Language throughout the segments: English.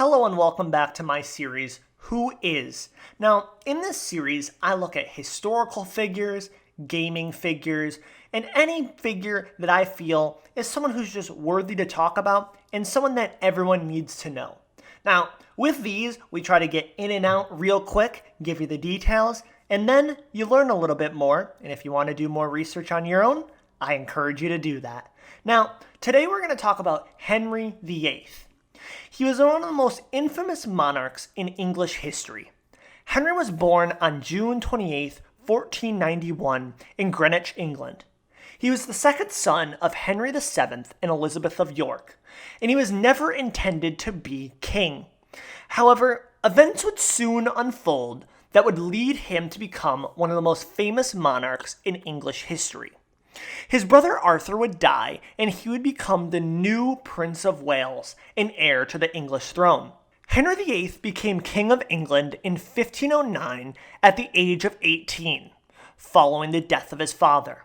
Hello and welcome back to my series, Who Is? Now, in this series, I look at historical figures, gaming figures, and any figure that I feel is someone who's just worthy to talk about and someone that everyone needs to know. Now, with these, we try to get in and out real quick, give you the details, and then you learn a little bit more. And if you want to do more research on your own, I encourage you to do that. Now, today we're going to talk about Henry VIII. He was one of the most infamous monarchs in English history. Henry was born on June 28, 1491, in Greenwich, England. He was the second son of Henry VII and Elizabeth of York, and he was never intended to be king. However, events would soon unfold that would lead him to become one of the most famous monarchs in English history. His brother Arthur would die, and he would become the new Prince of Wales and heir to the English throne. Henry VIII became King of England in 1509 at the age of 18, following the death of his father.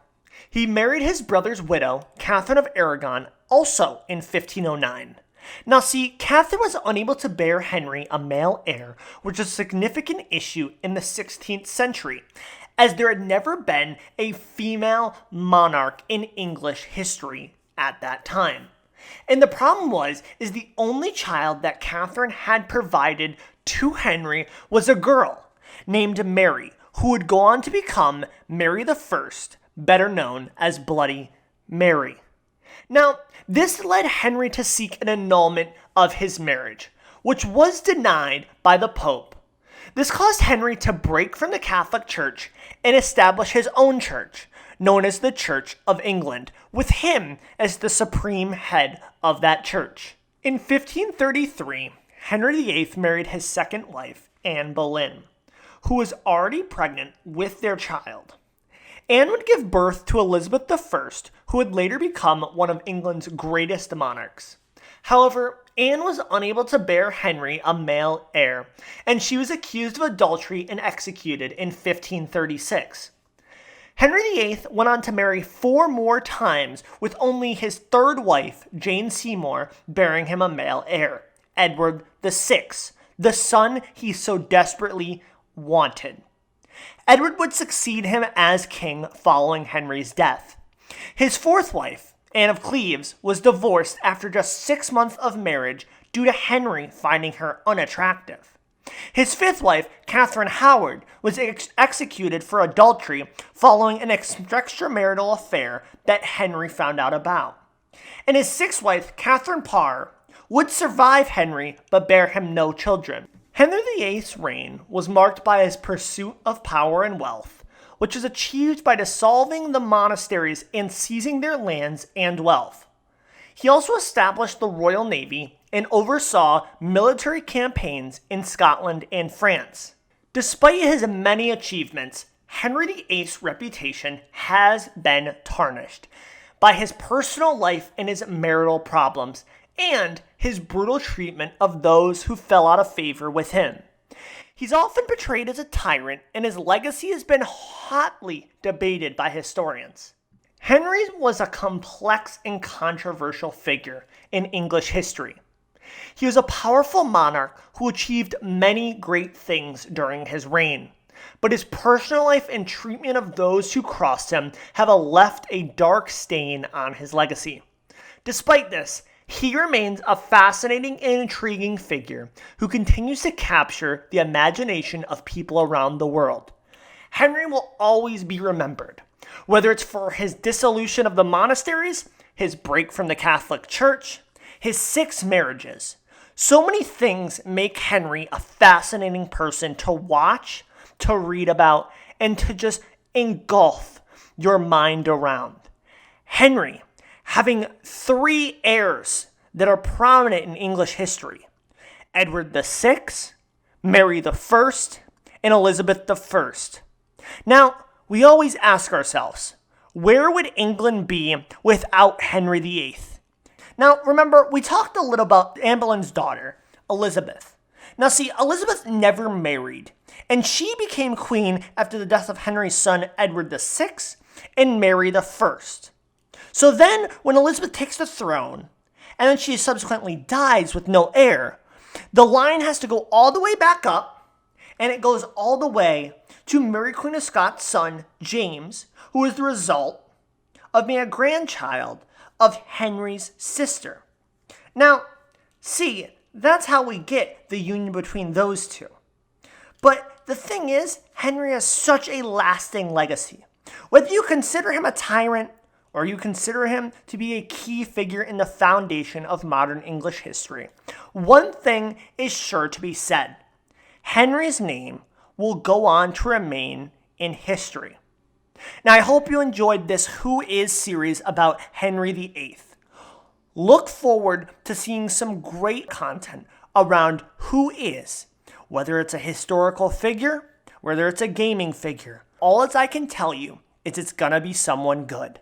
He married his brother's widow, Catherine of Aragon, also in 1509. Now see, Catherine was unable to bear Henry a male heir, which was a significant issue in the 16th century, as there had never been a female monarch in English history at that time. And the problem is the only child that Catherine had provided to Henry was a girl named Mary, who would go on to become Mary I, better known as Bloody Mary. Now, this led Henry to seek an annulment of his marriage, which was denied by the Pope. This caused Henry to break from the Catholic Church and establish his own church, known as the Church of England, with him as the supreme head of that church. In 1533, Henry VIII married his second wife, Anne Boleyn, who was already pregnant with their child. Anne would give birth to Elizabeth I, who would later become one of England's greatest monarchs. However, Anne was unable to bear Henry a male heir, and she was accused of adultery and executed in 1536. Henry VIII went on to marry 4 more times, with only his third wife, Jane Seymour, bearing him a male heir, Edward VI, the son he so desperately wanted. Edward would succeed him as king following Henry's death. His fourth wife, Anne of Cleves, was divorced after just 6 months of marriage due to Henry finding her unattractive. His fifth wife, Catherine Howard, was executed for adultery following an extramarital affair that Henry found out about. And his sixth wife, Catherine Parr, would survive Henry but bear him no children. Henry VIII's reign was marked by his pursuit of power and wealth, which was achieved by dissolving the monasteries and seizing their lands and wealth. He also established the Royal Navy and oversaw military campaigns in Scotland and France. Despite his many achievements, Henry VIII's reputation has been tarnished by his personal life and his marital problems, and his brutal treatment of those who fell out of favor with him. He's often portrayed as a tyrant, and his legacy has been hotly debated by historians. Henry was a complex and controversial figure in English history. He was a powerful monarch who achieved many great things during his reign, but his personal life and treatment of those who crossed him have left a dark stain on his legacy. Despite this, he remains a fascinating and intriguing figure who continues to capture the imagination of people around the world. Henry will always be remembered, whether it's for his dissolution of the monasteries, his break from the Catholic Church, his 6 marriages. So many things make Henry a fascinating person to watch, to read about, and to just engulf your mind around. Henry, having 3 heirs that are prominent in English history: Edward VI, Mary I, and Elizabeth I. Now, we always ask ourselves, where would England be without Henry VIII? Now, remember, we talked a little about Anne Boleyn's daughter, Elizabeth. Now, see, Elizabeth never married, and she became queen after the death of Henry's son, Edward VI, and Mary I. So then, when Elizabeth takes the throne, and then she subsequently dies with no heir, The line has to go all the way back up, and it goes all the way to Mary Queen of Scots' son, James, who is the result of being a grandchild of Henry's sister. Now, see, that's how we get the union between those two. But the thing is, Henry has such a lasting legacy. Whether you consider him a tyrant or you consider him to be a key figure in the foundation of modern English history, one thing is sure to be said. Henry's name will go on to remain in history. Now, I hope you enjoyed this Who Is series about Henry VIII. Look forward to seeing some great content around who is, whether it's a historical figure, whether it's a gaming figure. All as I can tell you is it's gonna be someone good.